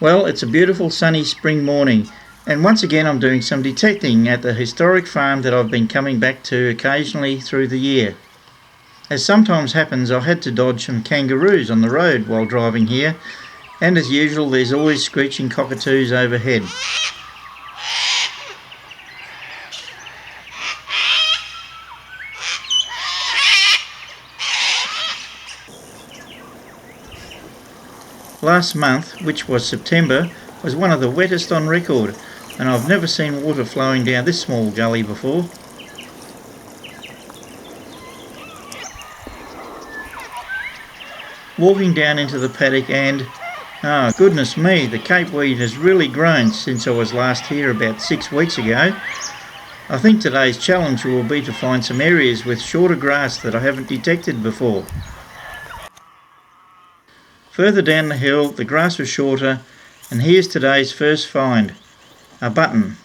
Well, it's a beautiful sunny spring morning, and once again I'm doing some detecting at the historic farm that I've been coming back to occasionally through the year. As sometimes happens, I had to dodge some kangaroos on the road while driving here, and as usual there's always screeching cockatoos overhead. Last month, which was September, was one of the wettest on record, and I've never seen water flowing down this small gully before. Walking down into the paddock and, goodness me, the capeweed has really grown since I was last here about 6 weeks ago. I think today's challenge will be to find some areas with shorter grass that I haven't detected before. Further down the hill the grass was shorter, and here's today's first find, a button.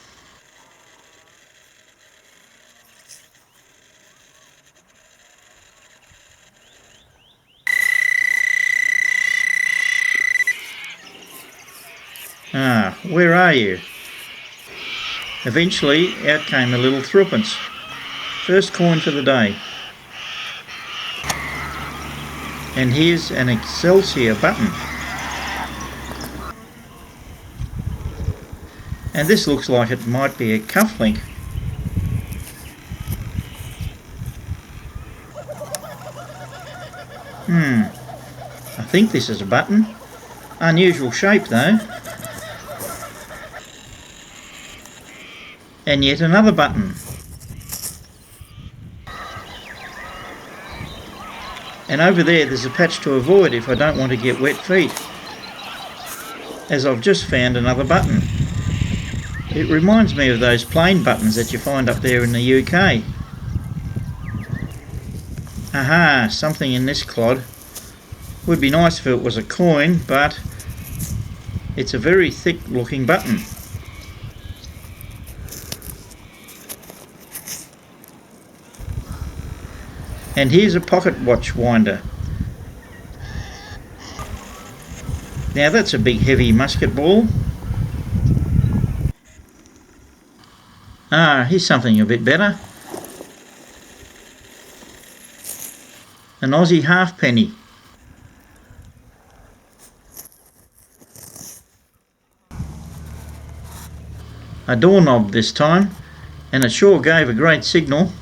Where are you? Eventually out came a little threepence. First coin for the day. And here's an Excelsior button. And this looks like it might be a cufflink. I think this is a button. Unusual shape though. And yet another button. And over there's a patch to avoid if I don't want to get wet feet, as I've just found another button. It reminds me of those plain buttons that you find up there in the UK. Aha, something in this clod. Would be nice if it was a coin, but it's a very thick looking button. And here's a pocket watch winder. Now that's a big heavy musket ball. Here's something a bit better. An Aussie halfpenny. A doorknob this time, and it sure gave a great signal.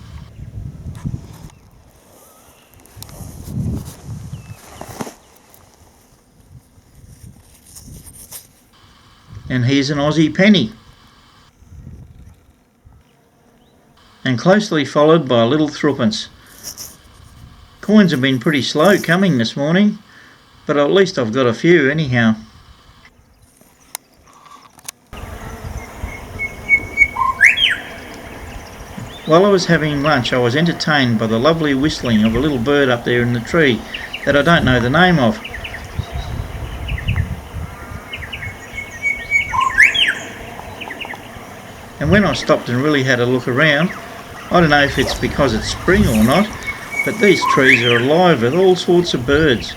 And here's an Aussie penny. And closely followed by a little threepence. Coins have been pretty slow coming this morning, but at least I've got a few anyhow. While I was having lunch I was entertained by the lovely whistling of a little bird up there in the tree that I don't know the name of. And when I stopped and really had a look around, I don't know if it's because it's spring or not, but these trees are alive with all sorts of birds.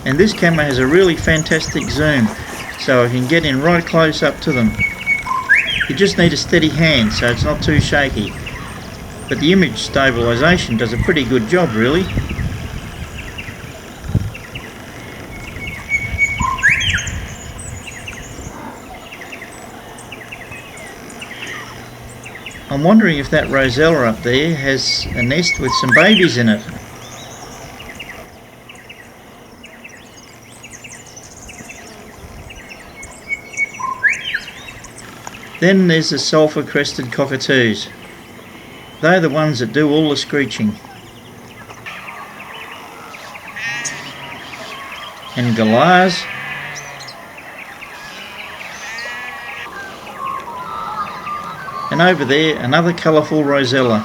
And this camera has a really fantastic zoom, so I can get in right close up to them. You just need a steady hand so it's not too shaky, but the image stabilisation does a pretty good job really. I'm wondering if that rosella up there has a nest with some babies in it. Then there's the sulphur-crested cockatoos. They're the ones that do all the screeching. And galahs. And over there another colourful rosella.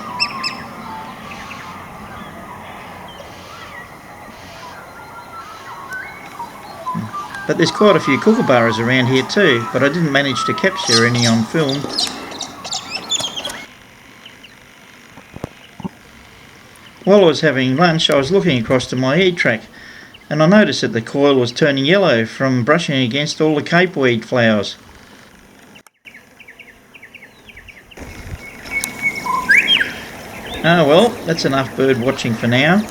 But there's quite a few kookaburras around here too, but I didn't manage to capture any on film. While I was having lunch I was looking across to my E-trac and I noticed that the coil was turning yellow from brushing against all the capeweed flowers. Ah well, that's enough bird watching for now.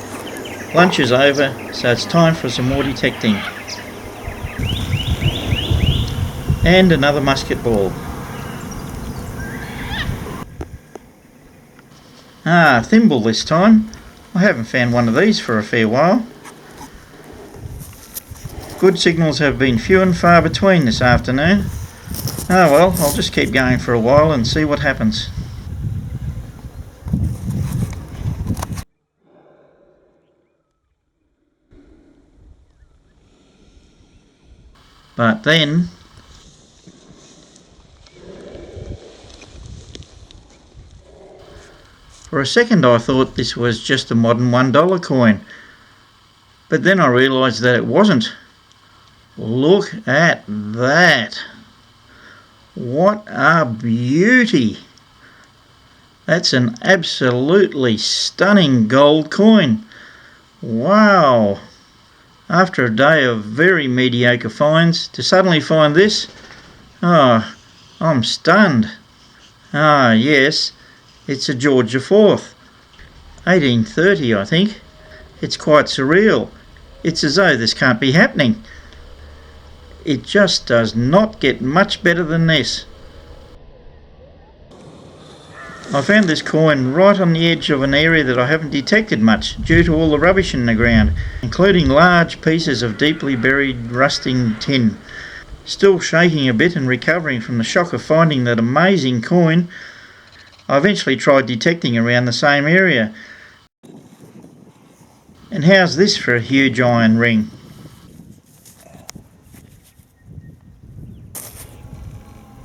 Lunch is over, so it's time for some more detecting. And another musket ball. Ah, thimble this time. I haven't found one of these for a fair while. Good signals have been few and far between this afternoon. Ah well, I'll just keep going for a while and see what happens. But then, for a second I thought this was just a modern $1 coin. But then I realised that it wasn't. Look at that. What a beauty. That's an absolutely stunning gold coin. Wow. After a day of very mediocre finds, to suddenly find this, I'm stunned. Ah yes, it's a George IV, 1830 I think. It's quite surreal. It's as though this can't be happening. It just does not get much better than this. I found this coin right on the edge of an area that I haven't detected much due to all the rubbish in the ground, including large pieces of deeply buried rusting tin. Still shaking a bit and recovering from the shock of finding that amazing coin, I eventually tried detecting around the same area. And how's this for a huge iron ring?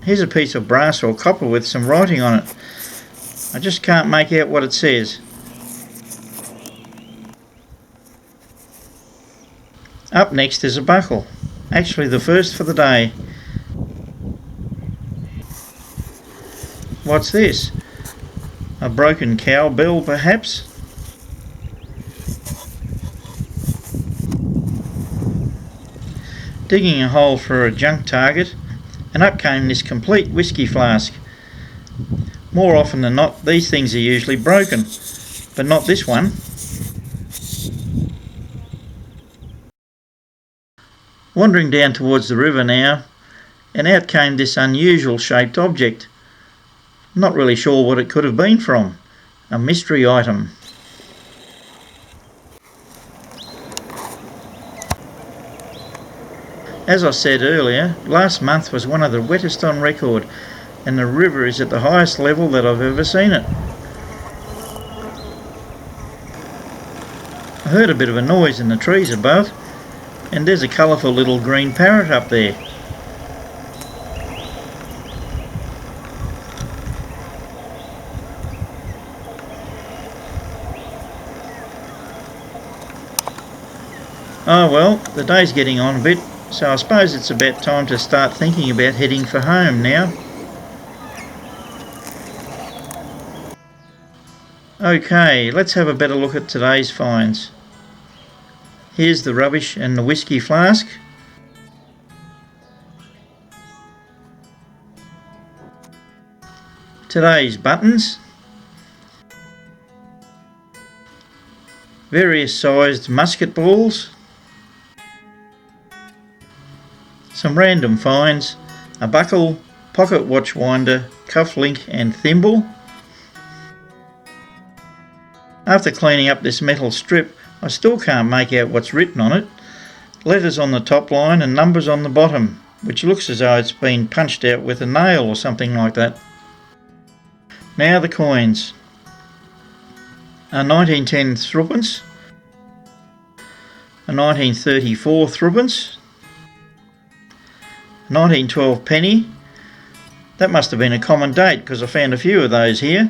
Here's a piece of brass or copper with some writing on it. I just can't make out what it says. Up next is a buckle. Actually the first for the day. What's this? A broken cowbell perhaps? Digging a hole for a junk target, and up came this complete whiskey flask. More often than not, these things are usually broken, but not this one. Wandering down towards the river now, and out came this unusual shaped object. Not really sure what it could have been from. A mystery item. As I said earlier, last month was one of the wettest on record, and the river is at the highest level that I've ever seen it. I heard a bit of a noise in the trees above, and there's a colourful little green parrot up there. Oh well, the day's getting on a bit, so I suppose it's about time to start thinking about heading for home now. Okay, let's have a better look at today's finds. Here's the rubbish and the whiskey flask. Today's buttons. Various sized musket balls. Some random finds. A buckle, pocket watch winder, cuff link and thimble. After cleaning up this metal strip, I still can't make out what's written on it. Letters on the top line and numbers on the bottom, which looks as though it's been punched out with a nail or something like that. Now the coins. A 1910 threepence, a 1934 threepence, a 1912 penny. That must have been a common date because I found a few of those here.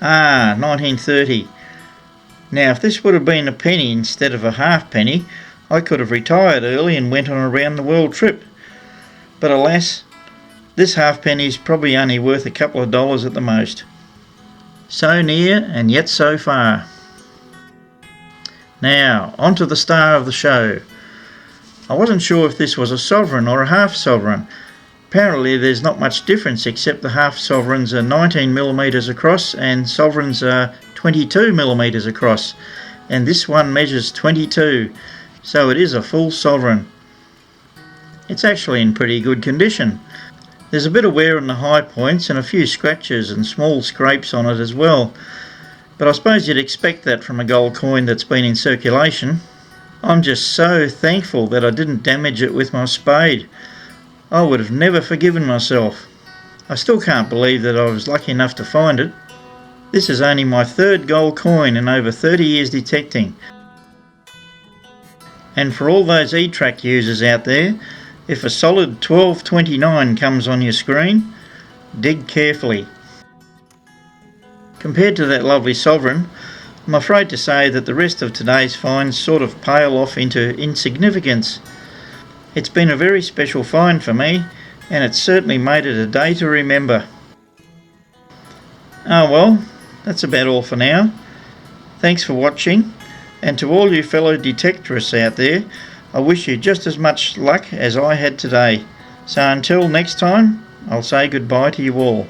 1930. Now if this would have been a penny instead of a halfpenny, I could have retired early and went on a round the world trip. But alas, this halfpenny is probably only worth a couple of dollars at the most. So near and yet so far. Now, on to the star of the show. I wasn't sure if this was a sovereign or a half sovereign. Apparently there's not much difference, except the half sovereigns are 19mm across and sovereigns are 22mm across, and this one measures 22, so it is a full sovereign. It's actually in pretty good condition. There's a bit of wear on the high points and a few scratches and small scrapes on it as well, but I suppose you'd expect that from a gold coin that's been in circulation. I'm just so thankful that I didn't damage it with my spade. I would have never forgiven myself. I still can't believe that I was lucky enough to find it. This is only my third gold coin in over 30 years detecting. And for all those E-trac users out there, if a solid 1229 comes on your screen, dig carefully. Compared to that lovely sovereign, I'm afraid to say that the rest of today's finds sort of pale off into insignificance. It's been a very special find for me, and it's certainly made it a day to remember. Oh well, that's about all for now. Thanks for watching, and to all you fellow detectorists out there, I wish you just as much luck as I had today. So until next time, I'll say goodbye to you all.